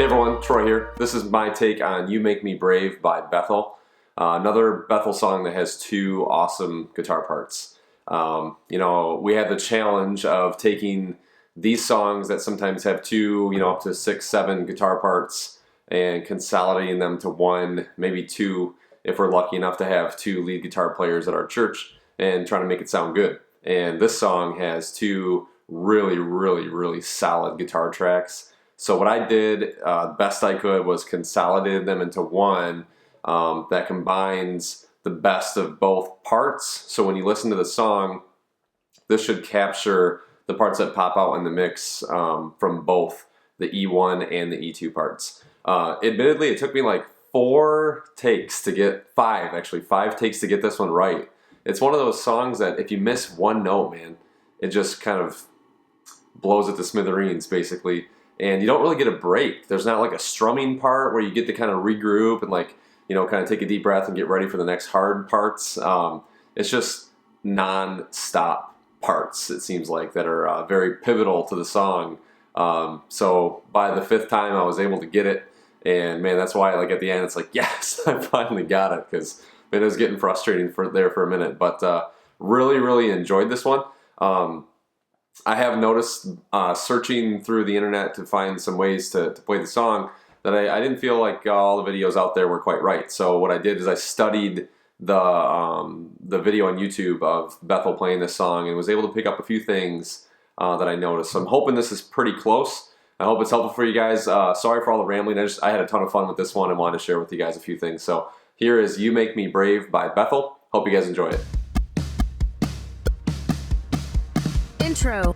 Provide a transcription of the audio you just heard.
Hey everyone, Troy here. This is my take on You Make Me Brave by Bethel. Another Bethel song that has two awesome guitar parts. We had the challenge of taking these songs that sometimes have two, up to 6, 7 guitar parts and consolidating them to one, maybe two, if we're lucky enough to have 2 lead guitar players at our church, and trying to make it sound good. And this song has 2 really solid guitar tracks. So what I did, best I could, was consolidated them into one that combines the best of both parts. So when you listen to the song, this should capture the parts that pop out in the mix from both the E1 and the E2 parts. Admittedly, it took me like 5 takes to get this one right. It's one of those songs that if you miss one note, man, it just kind of blows it to smithereens, basically. And you don't really get a break. There's not like a strumming part where you get to kind of regroup and kind of take a deep breath and get ready for the next hard parts. It's just non-stop parts, it seems like, that are very pivotal to the song. So by the 5th time I was able to get it, and man, that's why at the end it's like, yes, I finally got it, because it was getting frustrating for a minute. But really enjoyed this one. I have noticed searching through the internet to find some ways to play the song that I didn't feel like all the videos out there were quite right. So what I did is I studied the video on YouTube of Bethel playing this song and was able to pick up a few things that I noticed. So I'm hoping this is pretty close. I hope it's helpful for you guys. Sorry for all the rambling. I had a ton of fun with this one and wanted to share with you guys a few things. So here is You Make Me Brave by Bethel. Hope you guys enjoy it. Intro.